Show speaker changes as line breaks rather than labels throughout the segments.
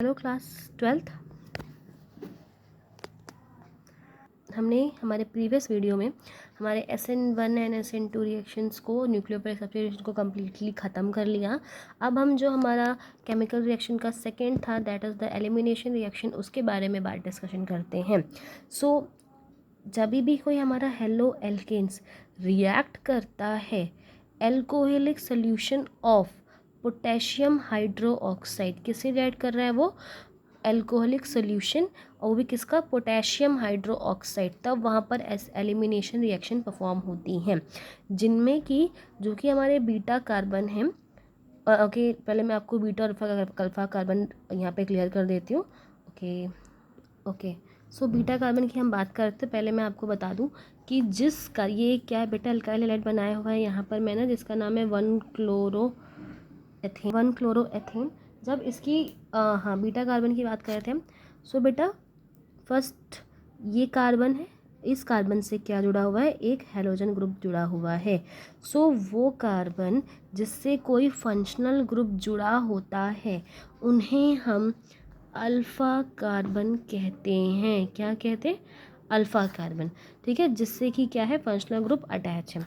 Hello class 12th। हमने हमारे previous video में हमारे SN1 एंड SN2 रिएक्शंस को न्यूक्लियोफिलिक सब्स्टिट्यूशन को कम्प्लीटली ख़त्म कर लिया। अब हम जो हमारा केमिकल रिएक्शन का सेकेंड था that is the elimination reaction, उसके बारे में बात डिस्कशन करते हैं। जब भी कोई हमारा हेलो एल्केन्स रिएक्ट करता है alcoholic solution of potassium hydroxide, किससे रिएक्ट कर रहा है वो एल्कोहलिक सोल्यूशन, और वो भी किसका, पोटेशियम हाइड्रोक्साइड, तब वहाँ पर एलिमिनेशन रिएक्शन परफॉर्म होती हैं, जिनमें कि जो कि हमारे बीटा कार्बन हैं। ओके, पहले मैं आपको बीटा और अल्फा कार्बन यहाँ पे क्लियर कर देती हूँ। ओके सो बीटा कार्बन की हम बात करते हैं। पहले मैं आपको बता दूं कि जिसका ये क्या है बेटा, अल्काइल हैलाइड बनाया हुआ है यहाँ पर मैंने, जिसका नाम है 1-क्लोरोएथेन। जब इसकी बीटा कार्बन की बात कर रहे थे हम। सो बेटा फर्स्ट ये कार्बन है, इस कार्बन से क्या जुड़ा हुआ है, एक हैलोजन ग्रुप जुड़ा हुआ है। सो वो कार्बन जिससे कोई फंक्शनल ग्रुप जुड़ा होता है उन्हें हम अल्फ़ा कार्बन कहते हैं। क्या कहते हैं, अल्फ़ा कार्बन। ठीक है, जिससे कि क्या है, फंक्शनल ग्रुप अटैच है।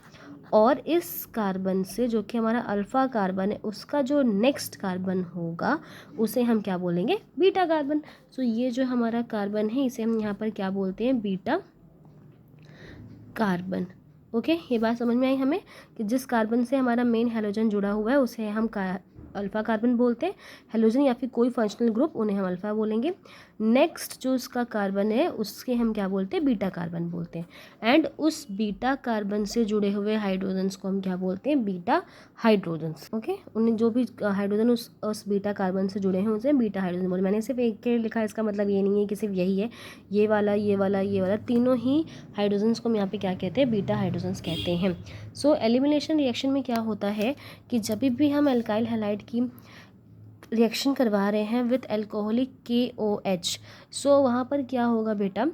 और इस कार्बन से जो कि हमारा अल्फ़ा कार्बन है उसका जो नेक्स्ट कार्बन होगा उसे हम क्या बोलेंगे, बीटा कार्बन। सो ये जो हमारा कार्बन है इसे हम यहाँ पर क्या बोलते हैं, बीटा कार्बन। ओके, ये बात समझ में आई हमें कि जिस कार्बन से हमारा मेन हैलोजन जुड़ा हुआ है उसे हम अल्फ़ा कार्बन बोलते हैं। हैलोजन या फिर कोई फंक्शनल ग्रुप उन्हें हम अल्फ़ा बोलेंगे। नेक्स्ट जो उसका कार्बन है उसके हम क्या बोलते हैं, बीटा कार्बन बोलते हैं। एंड उस बीटा कार्बन से जुड़े हुए हाइड्रोजन्स को हम क्या बोलते हैं, बीटा हाइड्रोजन्स। ओके, उन्हें जो भी हाइड्रोजन उस बीटा कार्बन से जुड़े हैं उसे बीटा हाइड्रोजन बोले। मैंने सिर्फ एक के लिखा है, इसका मतलब ये नहीं है कि सिर्फ यही है, ये वाला ये वाला ये वाला तीनों ही हाइड्रोजन्स को हम यहाँ पे क्या कहते हैं, बीटा हाइड्रोजन्स कहते हैं। सो एलिमिनेशन रिएक्शन में क्या होता है कि जब भी हम अल्काइल हैलाइड की रिएक्शन करवा रहे हैं विथ एल्कोहलिक KOH, सो वहाँ पर क्या होगा बेटा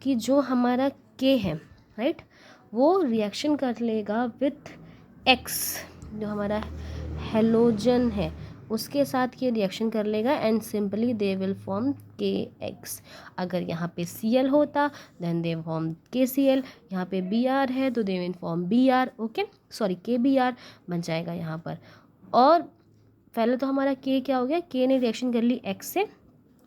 कि जो हमारा K है, राइट, वो रिएक्शन कर लेगा विथ X, जो हमारा हेलोजन है उसके साथ ये रिएक्शन कर लेगा and simply they will form KX। अगर यहाँ पे Cl होता देन दे फॉर्म KCl, यहाँ पे Br है तो they will form Br। Okay sorry, KBr बन जाएगा यहाँ पर। और पहले तो हमारा K क्या हो गया, K ने रिएक्शन कर ली X से,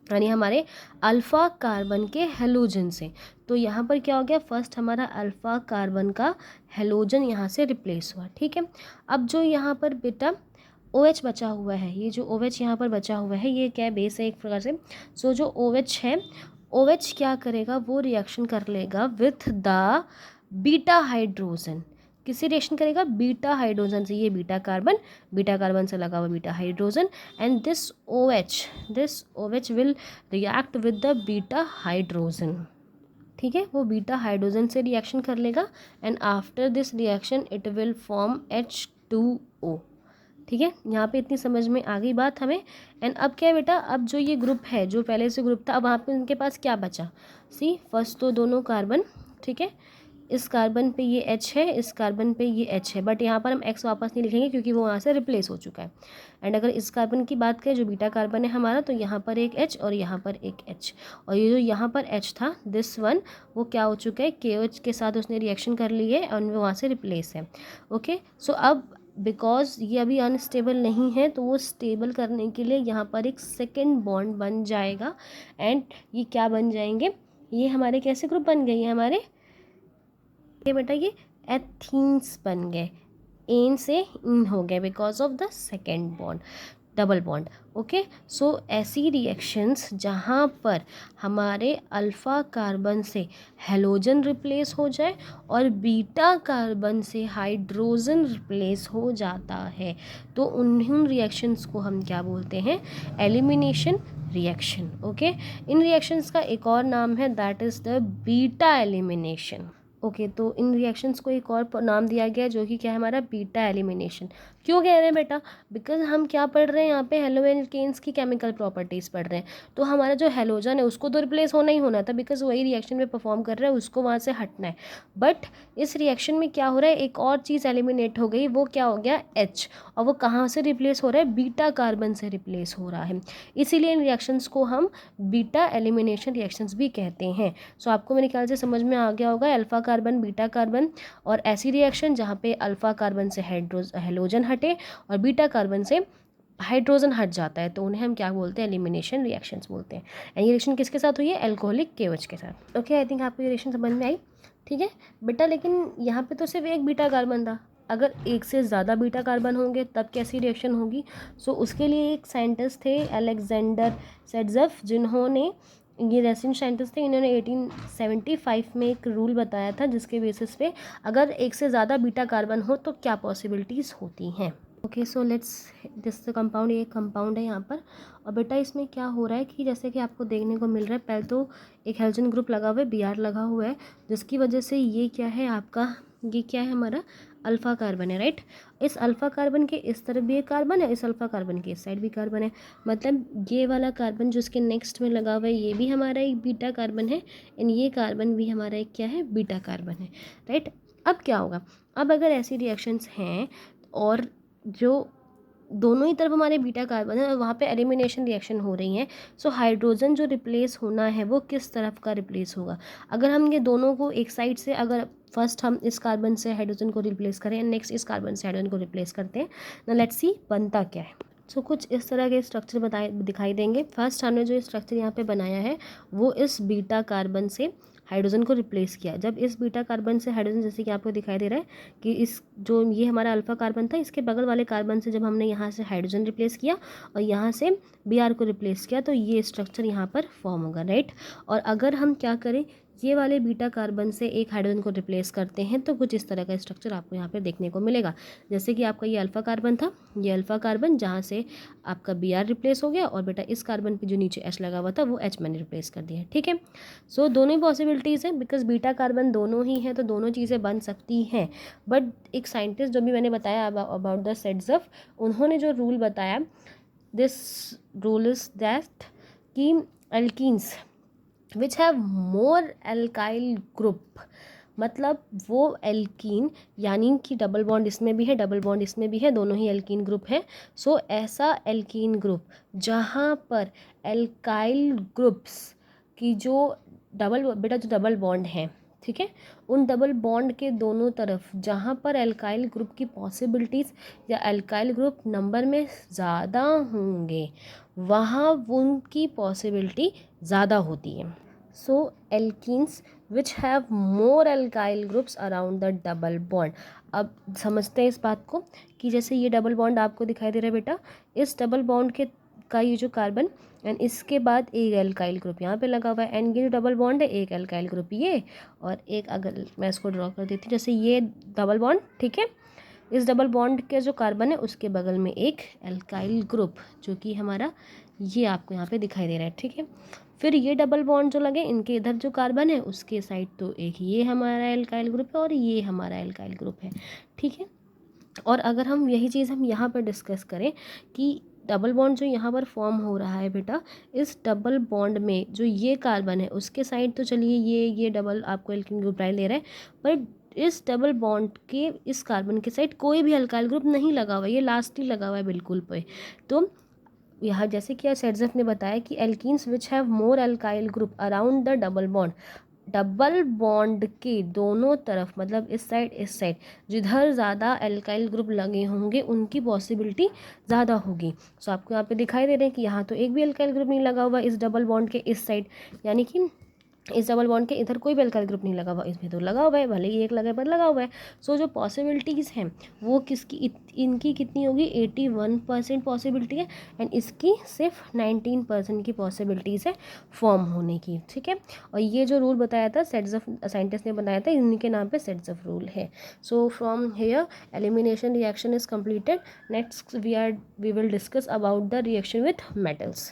यानी हमारे अल्फ़ा कार्बन के हेलोजन से। तो यहाँ पर क्या हो गया, फर्स्ट हमारा अल्फ़ा कार्बन का हेलोजन यहाँ से रिप्लेस हुआ। ठीक है, अब जो यहाँ पर बेटा OH बचा हुआ है, ये जो OH यहाँ पर बचा हुआ है ये क्या बेस है एक प्रकार से। सो जो OH है, OH क्या करेगा, वो रिएक्शन कर लेगा विथ द बीटा हाइड्रोजन। किससे रिएक्शन करेगा, बीटा हाइड्रोजन से। ये बीटा कार्बन से लगा हुआ beta hydrogen and this OH will react with the beta hydrogen. ठीक है, वो बीटा हाइड्रोजन से रिएक्शन कर लेगा and after this reaction it will form H2O। ठीक है, यहाँ पे इतनी समझ में आ गई बात हमें। एंड अब क्या है बेटा, अब जो ये ग्रुप है जो पहले से ग्रुप था, अब वहाँ पे उनके पास क्या बचा, सी फर्स्ट तो दोनों कार्बन, ठीक है, इस कार्बन पे ये H है, इस कार्बन पे ये H है, बट यहाँ पर हम X वापस नहीं लिखेंगे क्योंकि वो वहाँ से रिप्लेस हो चुका है। एंड अगर इस कार्बन की बात करें जो बीटा कार्बन है हमारा, तो यहाँ पर एक H और यहाँ पर एक H, और ये जो यहाँ पर H था दिस वन, वो क्या हो चुका है, KOH के साथ उसने रिएक्शन कर ली है और वो वहाँ से रिप्लेस है। ओके, सो अब बिकॉज ये अभी अनस्टेबल नहीं है तो वो स्टेबल करने के लिए यहाँ पर एक सेकेंड बॉन्ड बन जाएगा एंड ये क्या बन जाएंगे, ये हमारे कैसे ग्रुप बन गए, ये हमारे ये बेटा ये एथीन्स बन गए, एन से इन हो गए because of the second bond, double bond. Okay, so ऐसी रिएक्शंस जहाँ पर हमारे अल्फ़ा कार्बन से हेलोजन रिप्लेस हो जाए और बीटा कार्बन से हाइड्रोजन रिप्लेस हो जाता है, तो उन रिएक्शंस को हम क्या बोलते हैं, एलिमिनेशन रिएक्शन। ओके, इन रिएक्शंस का एक और नाम है that is the beta elimination. Okay, तो इन रिएक्शंस को एक और नाम दिया गया जो कि क्या है हमारा, बीटा एलिमिनेशन। क्यों कह रहे हैं बेटा? बिकॉज हम क्या पढ़ रहे हैं यहाँ पे, हेलो एल्केन्स की केमिकल प्रॉपर्टीज़ पढ़ रहे हैं। तो हमारा जो हेलोजन है उसको तो रिप्लेस होना ही होना था, बिकॉज वही रिएक्शन में परफॉर्म कर रहा है, उसको वहाँ से हटना है। बट इस रिएक्शन में क्या हो रहा है, एक और चीज़ एलिमिनेट हो गई, वो क्या हो गया, H। और वो कहाँ से रिप्लेस हो रहा है, बीटा कार्बन से रिप्लेस हो रहा है। इसीलिए इन रिएक्शंस को हम बीटा एलिमिनेशन रिएक्शंस भी कहते हैं। सो आपको मेरे ख्याल से समझ में आ गया होगा, अल्फा कार्बन, बीटा कार्बन, और ऐसी रिएक्शन जहाँ पे अल्फा कार्बन से हेलोजन हटे और बीटा कार्बन से हाइड्रोजन हट जाता है, तो उन्हें हम क्या बोलते हैं, एलिमिनेशन रिएक्शंस बोलते हैं। एंड ये रिएक्शन किसके साथ हुई है, अल्कोहलिक KOH के साथ। ओके, आई थिंक आपको ये रिएक्शन समझ में आई। ठीक है बेटा, लेकिन यहाँ पे तो सिर्फ एक बीटा कार्बन था, अगर एक से ज़्यादा बीटा कार्बन होंगे तब कैसी रिएक्शन होगी। सो उसके लिए एक साइंटिस्ट थे, अलेक्जेंडर सेडजफ, जिन्होंने, ये रेसिन साइंटिस्ट थे, इन्होंने 1875 में एक रूल बताया था, जिसके बेसिस पे अगर एक से ज़्यादा बीटा कार्बन हो तो क्या पॉसिबिलिटीज़ होती हैं। Okay, so let's this compound, ये कंपाउंड है यहाँ पर। और बेटा इसमें क्या हो रहा है कि जैसे कि आपको देखने को मिल रहा है, पहले तो एक हेलोजन ग्रुप लगा हुआ है, Br लगा हुआ है, जिसकी वजह से ये क्या है आपका, ये क्या है हमारा अल्फ़ा कार्बन है, राइट। इस अल्फ़ा कार्बन के इस तरफ भी एक कार्बन है, इस अल्फ़ा कार्बन के इस साइड भी कार्बन है, मतलब ये वाला कार्बन जो इसके नेक्स्ट में लगा हुआ है ये भी हमारा एक बीटा कार्बन है, एंड ये कार्बन भी हमारा एक क्या है, बीटा कार्बन है, राइट। अब क्या होगा, अब अगर ऐसी रिएक्शंस हैं और जो दोनों ही तरफ हमारे बीटा कार्बन है और वहाँ पे एलिमिनेशन रिएक्शन हो रही है, सो हाइड्रोजन जो रिप्लेस होना है वो किस तरफ का रिप्लेस होगा। अगर हम ये दोनों को एक साइड से, अगर फर्स्ट हम इस कार्बन से हाइड्रोजन को रिप्लेस करें एंड नेक्स्ट इस कार्बन से हाइड्रोजन को रिप्लेस करते हैं, ना लेट्स सी बनता क्या है। सो कुछ इस तरह के स्ट्रक्चर दिखाई देंगे। फर्स्ट हमने जो स्ट्रक्चर यहाँ पे बनाया है वो इस बीटा कार्बन से हाइड्रोजन को रिप्लेस किया। जब इस बीटा कार्बन से हाइड्रोजन, जैसे कि आपको दिखाई दे रहा है कि इस जो ये हमारा अल्फा कार्बन था, इसके बगल वाले कार्बन से जब हमने यहाँ से हाइड्रोजन रिप्लेस किया और यहाँ से Br को रिप्लेस किया, तो ये स्ट्रक्चर यहाँ पर फॉर्म होगा, राइट। और अगर हम क्या करें, ये वाले बीटा कार्बन से एक हाइड्रोजन को रिप्लेस करते हैं, तो कुछ इस तरह का स्ट्रक्चर आपको यहाँ पे देखने को मिलेगा। जैसे कि आपका ये अल्फा कार्बन था, ये अल्फा कार्बन जहाँ से आपका Br रिप्लेस हो गया, और बेटा इस कार्बन पे जो नीचे H लगा हुआ था वो H मैंने रिप्लेस कर दिया, ठीक है। सो दोनों ही पॉसिबिलिटीज़ हैं, बिकॉज बीटा कार्बन दोनों ही हैं, तो दोनों चीज़ें बन सकती हैं। बट एक साइंटिस्ट जो भी मैंने बताया अबाउट द सेडजफ, उन्होंने जो रूल बताया, दिस रूल इज दैट कि alkenes which have more alkyl group, मतलब वो एल्कीन, यानी कि डबल बॉन्ड इसमें भी है, डबल बॉन्ड इसमें भी है, दोनों ही एल्कीन ग्रुप है। सो ऐसा एल्कीन ग्रुप जहाँ पर एल्काइल ग्रुप्स की जो डबल बॉन्ड है, ठीक है, उन डबल बॉन्ड के दोनों तरफ जहाँ पर एल्काइल ग्रुप की पॉसिबिलिटीज़ या एल्काइल ग्रुप नंबर में ज़्यादा होंगे, वहाँ उनकी पॉसिबिलिटी ज़्यादा होती है। So alkenes which have more alkyl groups around the double bond. अब समझते हैं इस बात को कि जैसे ये डबल बॉन्ड आपको दिखाई दे रहा है बेटा, इस डबल बॉन्ड के का ये जो कार्बन एंड इसके बाद एक एल्काइल ग्रुप यहाँ पे लगा हुआ है, एंड ये जो डबल बॉन्ड है एक एल्काइल ग्रुप ये, और एक, अगर मैं इसको ड्रॉ कर देती हूँ, जैसे ये डबल बॉन्ड, ठीक है, इस डबल बॉन्ड के जो कार्बन है उसके बगल में एक एल्काइल ग्रुप जो कि हमारा ये आपको यहाँ पे दिखाई दे रहा है, ठीक है। फिर ये डबल बॉन्ड जो लगे, इनके इधर जो कार्बन है उसके साइड तो एक ये हमारा एल्काइल ग्रुप है और ये हमारा एल्काइल ग्रुप है, ठीक है। और अगर हम यही चीज़ हम यहाँ पर डिस्कस करें कि डबल बॉन्ड जो यहाँ पर फॉर्म हो रहा है बेटा, इस डबल बॉन्ड में जो ये कार्बन है उसके साइड तो चलिए ये डबल आपको एल्कीन ग्रुप ले रहा है, पर इस डबल बॉन्ड के इस कार्बन के साइड कोई भी अल्काइल ग्रुप नहीं लगा हुआ है, ये लास्ट ही लगा हुआ है बिल्कुल पे। तो यहाँ जैसे कि सेडजफ ने बताया कि alkenes which have more alkyl group around the double bond, double bond के दोनों तरफ, मतलब इस साइड जिधर ज़्यादा एल्काइल ग्रुप लगे होंगे उनकी पॉसिबिलिटी ज़्यादा होगी। सो आपको यहाँ पे दिखाई दे रहे हैं कि यहाँ तो एक भी एल्काइल ग्रुप नहीं लगा हुआ इस डबल बॉन्ड के इस साइड, यानी कि इस डबल बॉन्ड के इधर कोई भी एल्काइल ग्रुप नहीं लगा हुआ, इसमें तो लगा हुआ है, भले ही एक लगे पर लगा हुआ है। सो जो पॉसिबिलिटीज़ हैं वो किसकी, इनकी कितनी होगी, 81% पॉसिबिलिटी है, एंड इसकी सिर्फ 19% की पॉसिबिलिटीज़ है फॉर्म होने की, ठीक है। और ये जो रूल बताया था सेडजफ साइंटिस्ट ने बनाया था, इनके नाम पे सेडजफ रूल है। So from here elimination reaction is completed. Next we will discuss about the reaction with metals.